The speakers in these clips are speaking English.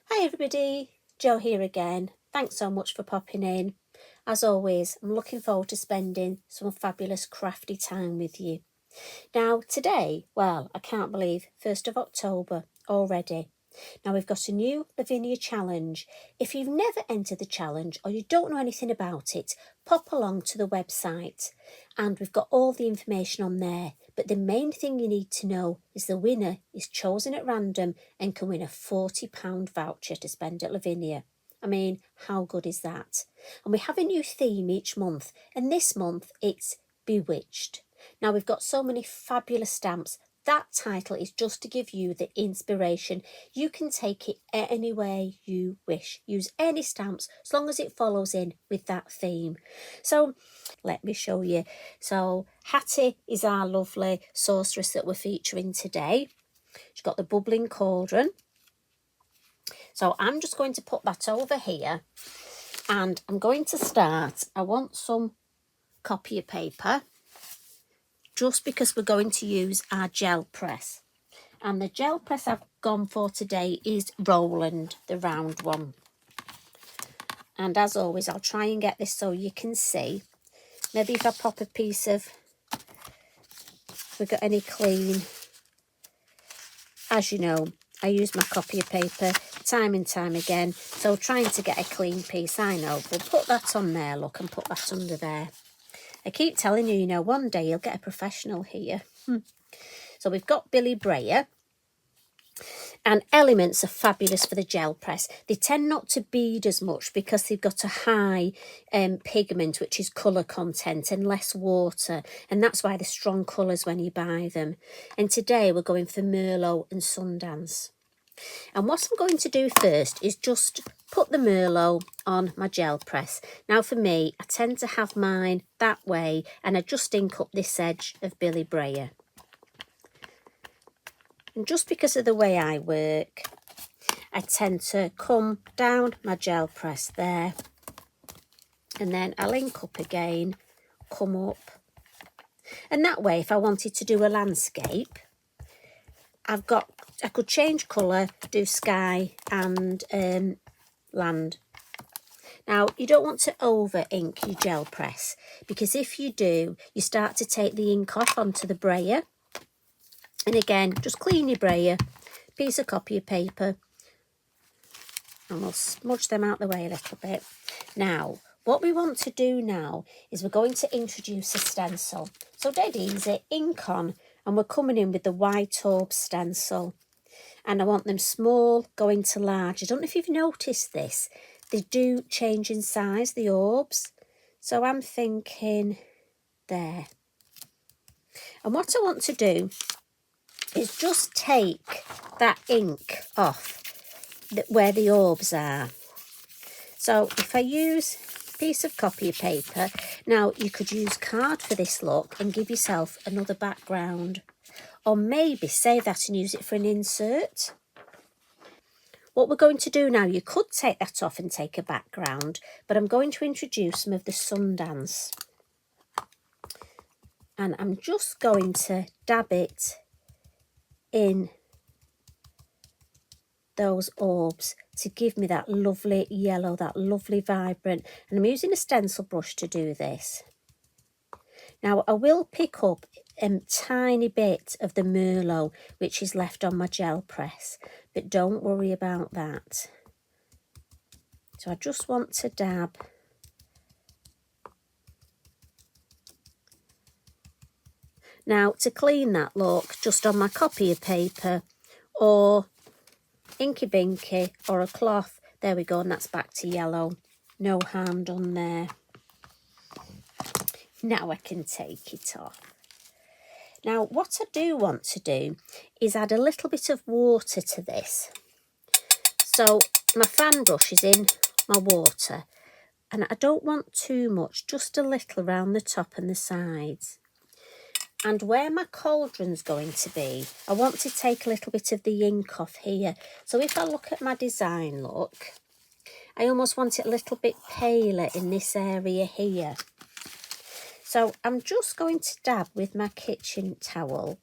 Hi everybody, Jo here again. Thanks so much for popping in. As always, I'm looking forward to spending some fabulous crafty time with you. Now today, well, I can't believe 1st of October already. Now we've got a new Lavinia challenge. If you've never entered the challenge or you don't know anything about it, pop along to the website and we've got all the information on there. But the main thing you need to know is the winner is chosen at random and can win a £40 voucher to spend at Lavinia. I mean, how good is that? And we have a new theme each month, and this month it's Bewitched. Now we've got so many fabulous stamps. That title is just to give you the inspiration. You can take it any way you wish. Use any stamps as long as it follows in with that theme. So let me show you. So Hattie is our lovely sorceress that we're featuring today. She's got the Bubbling Cauldron. So I'm just going to put that over here and I'm going to start. I want some copy paper, just because we're going to use our gel press. And the gel press I've gone for today is Roland, the round one. And as always, I'll try and get this so you can see. Maybe if I pop a piece of, if we've got any clean, as you know, I use my copy paper time and time again. So trying to get a clean piece, I know. We'll put that on there, look, and put that under there. I keep telling you, you know, one day you'll get a professional here. So we've got Billy Brayer. And elements are fabulous for the gel press. They tend not to bead as much because they've got a high pigment, which is colour content, and less water. And that's why they're strong colours when you buy them. And today we're going for Merlot and Sundance. And what I'm going to do first is just put the Merlot on my gel press. Now for me, I tend to have mine that way, and I just ink up this edge of Billy Brayer. And just because of the way I work, I tend to come down my gel press there. And then I'll ink up again, come up. And that way, if I wanted to do a landscape, I could change colour, do sky and land. Now, you don't want to over ink your gel press, because if you do, you start to take the ink off onto the brayer. And again, just clean your brayer, piece of copy paper, and we'll smudge them out the way a little bit. Now, what we want to do now is we're going to introduce a stencil. So dead easy, ink on, and we're coming in with the White Orb stencil. And I want them small going to large. I don't know if you've noticed this. They do change in size, the orbs. So I'm thinking there. And what I want to do is just take that ink off where the orbs are. So if I use a piece of copy paper, now you could use card for this look and give yourself another background, or maybe save that and use it for an insert. What we're going to do now, you could take that off and take a background, but I'm going to introduce some of the Sundance. And I'm just going to dab it in those orbs to give me that lovely yellow, that lovely vibrant. And I'm using a stencil brush to do this. Now I will pick up a tiny bit of the Merlot which is left on my gel press, but don't worry about that. So I just want to dab now to clean that look, just on my copy of paper or inky binky or a cloth. There we go, and that's back to yellow. No harm done there. Now I can take it off. Now what I do want to do is add a little bit of water to this. So my fan brush is in my water, and I don't want too much, just a little around the top and the sides. And where my cauldron's going to be, I want to take a little bit of the ink off here. So if I look at my design, look, I almost want it a little bit paler in this area here. So I'm just going to dab with my kitchen towel,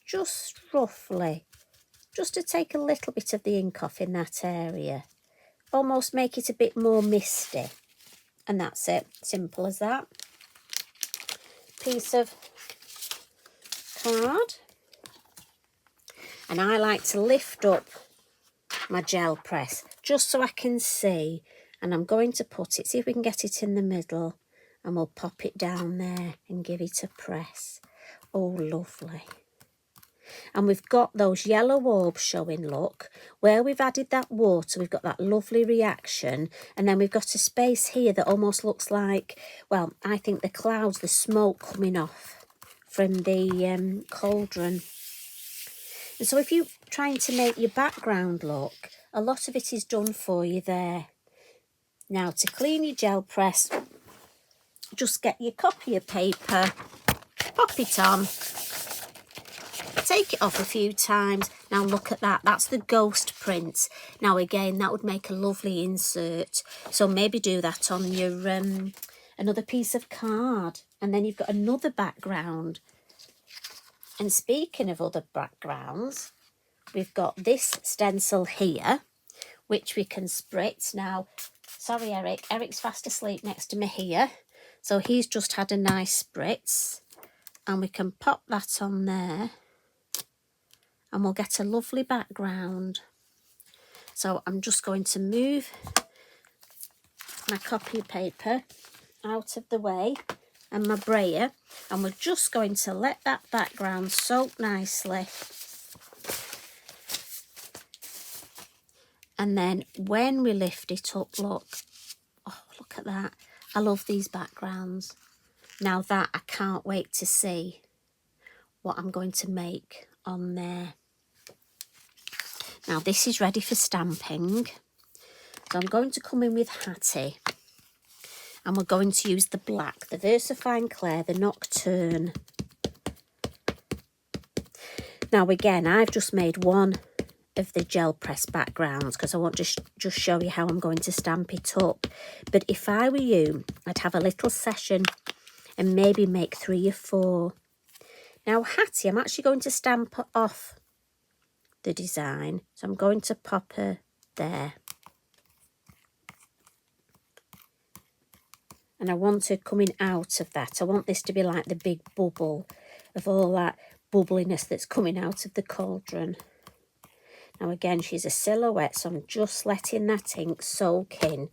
just roughly, just to take a little bit of the ink off in that area. Almost make it a bit more misty. And that's it, simple as that. Piece of card. And I like to lift up my gel press just so I can see. And I'm going to put it, see if we can get it in the middle. And we'll pop it down there and give it a press. Oh, lovely. And we've got those yellow orbs showing, look. Where we've added that water, we've got that lovely reaction. And then we've got a space here that almost looks like, well, I think the clouds, the smoke coming off from the cauldron. And so if you're trying to make your background look, a lot of it is done for you there. Now, to clean your gel press, just get your copier paper, pop it on, take it off a few times. Now look at that, that's the ghost print. Now again, that would make a lovely insert. So maybe do that on your another piece of card. And then you've got another background. And speaking of other backgrounds, we've got this stencil here, which we can spritz. Now, sorry Eric, Eric's fast asleep next to me here. So he's just had a nice spritz. And we can pop that on there. And we'll get a lovely background. So I'm just going to move my copy paper out of the way and my brayer, and we're just going to let that background soak nicely. And then when we lift it up, look, oh, look at that. I love these backgrounds. Now that I can't wait to see what I'm going to make on there. Now this is ready for stamping. So I'm going to come in with Hattie. And we're going to use the black, the VersaFine Clair, the Nocturne. Now again, I've just made one of the gel press backgrounds because I want to just show you how I'm going to stamp it up. But if I were you, I'd have a little session and maybe make 3 or 4. Now Hattie, I'm actually going to stamp off the design. So I'm going to pop her there. And I want her coming out of that. I want this to be like the big bubble of all that bubbliness that's coming out of the cauldron. Now again, she's a silhouette, so I'm just letting that ink soak in.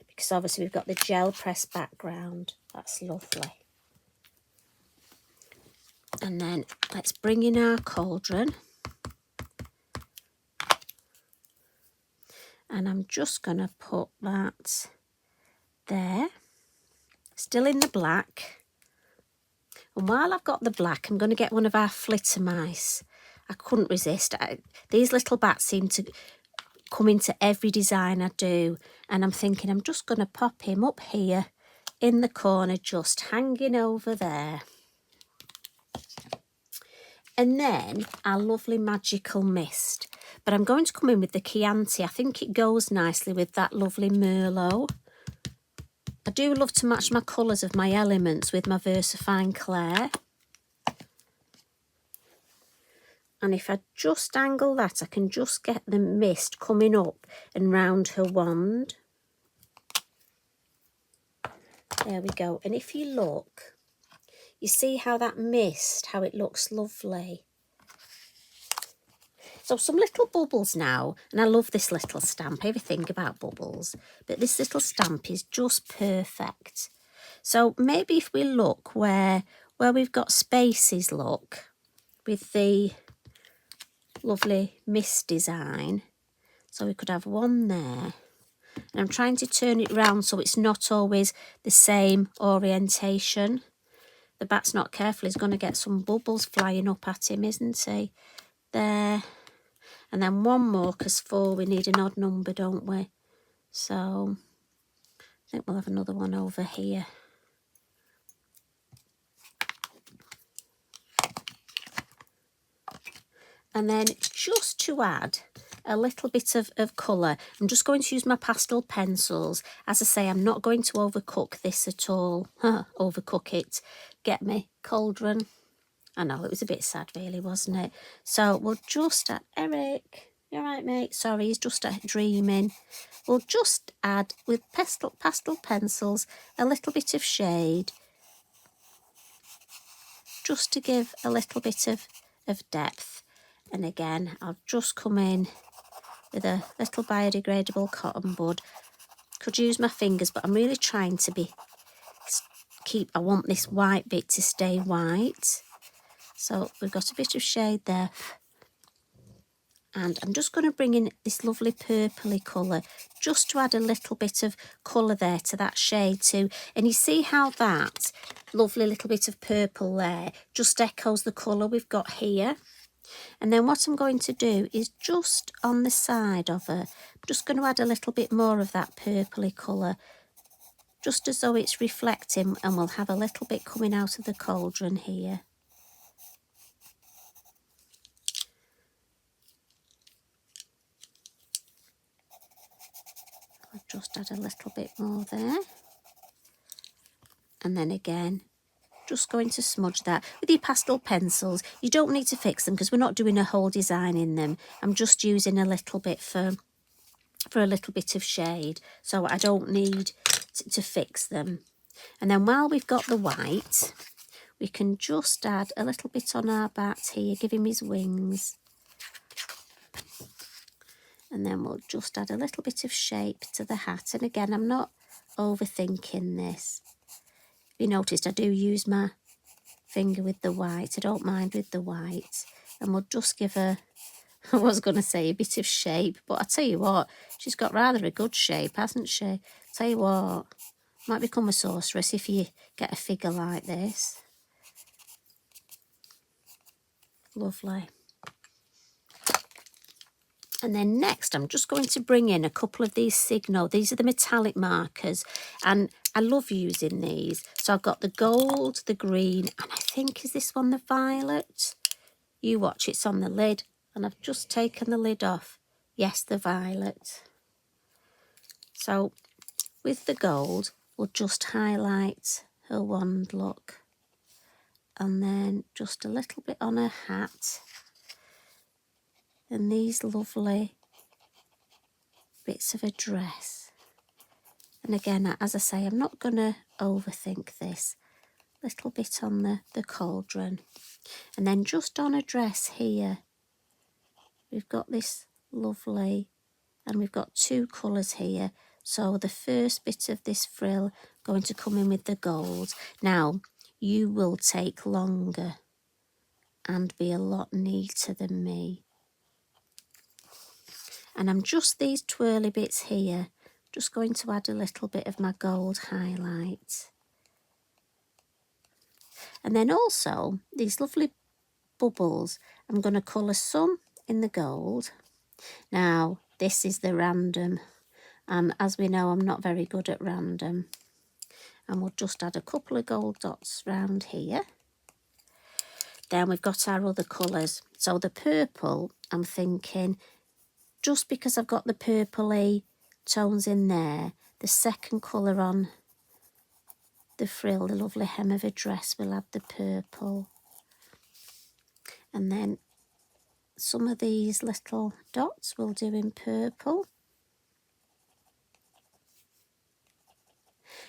Because obviously we've got the gel press background. That's lovely. And then let's bring in our cauldron. And I'm just going to put that there. Still in the black. And while I've got the black, I'm going to get one of our flitter mice. I couldn't resist. These little bats seem to come into every design I do. And I'm thinking I'm just going to pop him up here in the corner, just hanging over there. And then our lovely magical mist. But I'm going to come in with the Chianti. I think it goes nicely with that lovely Merlot. I do love to match my colours of my elements with my VersaFine Clair. And if I just angle that, I can just get the mist coming up and round her wand. There we go. And if you look, you see how that mist, how it looks lovely. So some little bubbles now, and I love this little stamp. I ever think about bubbles, but this little stamp is just perfect. So maybe if we look where we've got spaces, look, with the lovely mist design. So we could have one there. And I'm trying to turn it round so it's not always the same orientation. The bat's not careful, he's going to get some bubbles flying up at him, isn't he? There. And then one more, because 4, we need an odd number, don't we? So I think we'll have another one over here. And then just to add a little bit of colour, I'm just going to use my pastel pencils. As I say, I'm not going to overcook this at all. Overcook it. Get me cauldron. I know, it was a bit sad really, wasn't it? So we'll just add, Eric, you all right, mate? Sorry, he's just dreaming. We'll just add, with pastel pencils, a little bit of shade, just to give a little bit of depth. And again, I'll just come in with a little biodegradable cotton bud. Could use my fingers, but I'm really trying to I want this white bit to stay white. So we've got a bit of shade there. And I'm just going to bring in this lovely purpley colour, just to add a little bit of colour there to that shade too. And you see how that lovely little bit of purple there just echoes the colour we've got here. And then what I'm going to do is just on the side of her, I'm just going to add a little bit more of that purpley colour, just as though it's reflecting, and we'll have a little bit coming out of the cauldron here. I'll just add a little bit more there. And then again, just going to smudge that with your pastel pencils. You don't need to fix them because we're not doing a whole design in them. I'm just using a little bit for a little bit of shade, so I don't need to fix them. And then while we've got the white, we can just add a little bit on our bat here, give him his wings. And then we'll just add a little bit of shape to the hat. And again, I'm not overthinking this. You noticed I do use my finger with the white. I don't mind with the white. And we'll just give her, I was going to say a bit of shape, but I tell you what, she's got rather a good shape, hasn't she? Tell you what, might become a sorceress if you get a figure like this. Lovely. And then next, I'm just going to bring in a couple of these Signo. These are the metallic markers, and I love using these. So I've got the gold, the green, and I think, is this one the violet? You watch, it's on the lid, and I've just taken the lid off. Yes, the violet. So with the gold, we'll just highlight her wand look, and then just a little bit on her hat. And these lovely bits of a dress. And again, as I say, I'm not going to overthink this. Little bit on the cauldron. And then just on a dress here, we've got this lovely, and we've got two colours here. So the first bit of this frill going to come in with the gold. Now, you will take longer and be a lot neater than me. And I'm just these twirly bits here, just going to add a little bit of my gold highlight. And then also these lovely bubbles, I'm going to colour some in the gold. Now, this is the random, and as we know, I'm not very good at random. And we'll just add a couple of gold dots round here. Then we've got our other colours. So the purple, I'm thinking, just because I've got the purpley tones in there, the second colour on the frill, the lovely hem of a dress, will add the purple. And then some of these little dots we'll do in purple.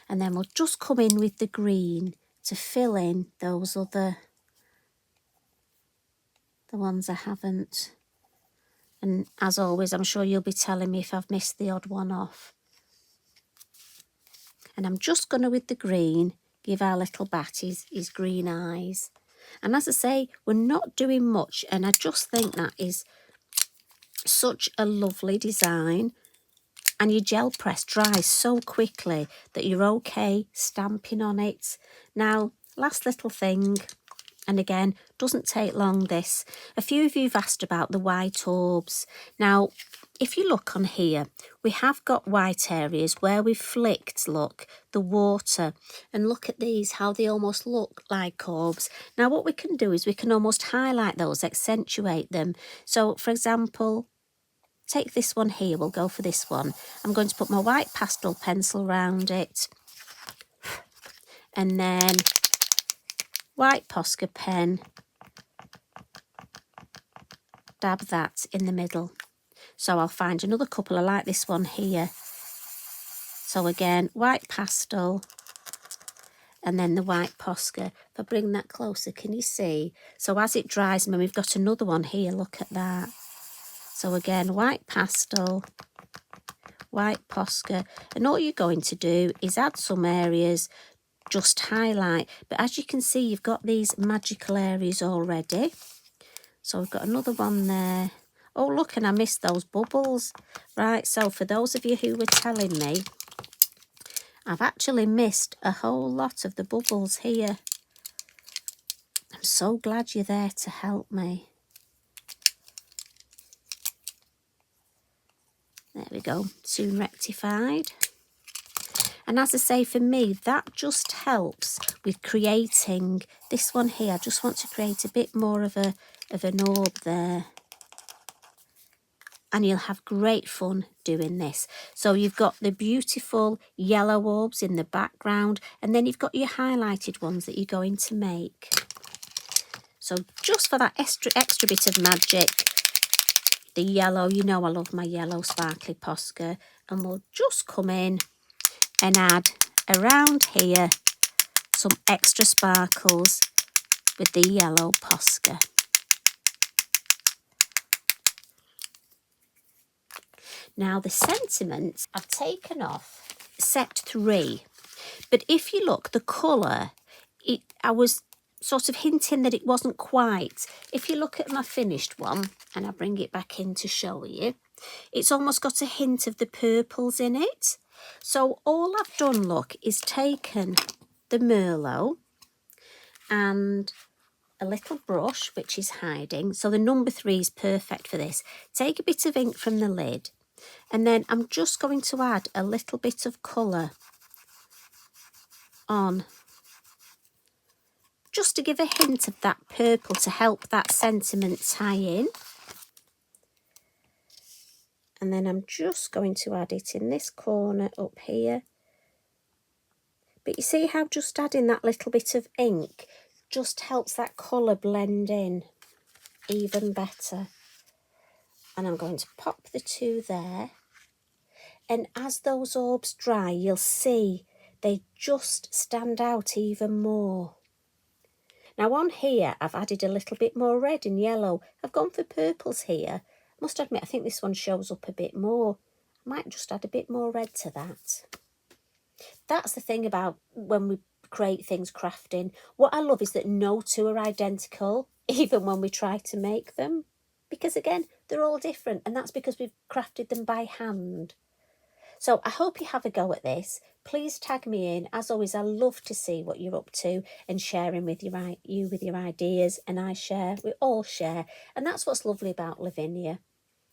And then we'll just come in with the green to fill in those other, the ones I haven't. And as always, I'm sure you'll be telling me if I've missed the odd one off. And I'm just going to, with the green, give our little bat his green eyes. And as I say, we're not doing much, and I just think that is such a lovely design. And your gel press dries so quickly that you're okay stamping on it. Now, last little thing, and again, doesn't take long this. A few of you have asked about the white orbs. Now, if you look on here, we have got white areas where we've flicked, look, the water. And look at these, how they almost look like orbs. Now, what we can do is we can almost highlight those, accentuate them. So, for example, take this one here, we'll go for this one. I'm going to put my white pastel pencil around it. And then white Posca pen, dab that in the middle. So I'll find another couple. I like this one here. So again, white pastel and then the white Posca. If I bring that closer, can you see? So as it dries, and we've got another one here, look at that. So again, white pastel, white Posca. And all you're going to do is add some areas, just highlight. But as you can see, you've got these magical areas already. So we've got another one there. Oh, look, and I missed those bubbles. Right, so for those of you who were telling me, I've actually missed a whole lot of the bubbles here. I'm so glad you're there to help me. There we go, soon rectified. And as I say, for me, that just helps with creating this one here. I just want to create a bit more of an orb there. And you'll have great fun doing this. So you've got the beautiful yellow orbs in the background, and then you've got your highlighted ones that you're going to make. So just for that extra bit of magic, the yellow, you know I love my yellow sparkly Posca, and we'll just come in and add around here some extra sparkles with the yellow Posca. Now the sentiment I've taken off set 3, but if you look, the colour, I was sort of hinting that it wasn't quite. If you look at my finished one, and I bring it back in to show you, it's almost got a hint of the purples in it. So all I've done, look, is taken the Merlot and a little brush, which is hiding. So the number 3 is perfect for this. Take a bit of ink from the lid, and then I'm just going to add a little bit of colour on, just to give a hint of that purple to help that sentiment tie in. And then I'm just going to add it in this corner up here. But you see how just adding that little bit of ink just helps that colour blend in even better. And I'm going to pop the 2 there. And as those orbs dry, you'll see they just stand out even more. Now on here, I've added a little bit more red and yellow. I've gone for purples here. I must admit, I think this one shows up a bit more. I might just add a bit more red to that. That's the thing about when we create things crafting. What I love is that no 2 are identical, even when we try to make them. Because again, they're all different, and that's because we've crafted them by hand. So I hope you have a go at this. Please tag me in. As always, I love to see what you're up to and sharing with you with your ideas. And I share, we all share. And that's what's lovely about Lavinia.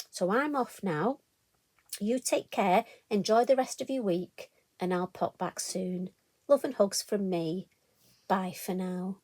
So I'm off now. You take care. Enjoy the rest of your week. And I'll pop back soon. Love and hugs from me. Bye for now.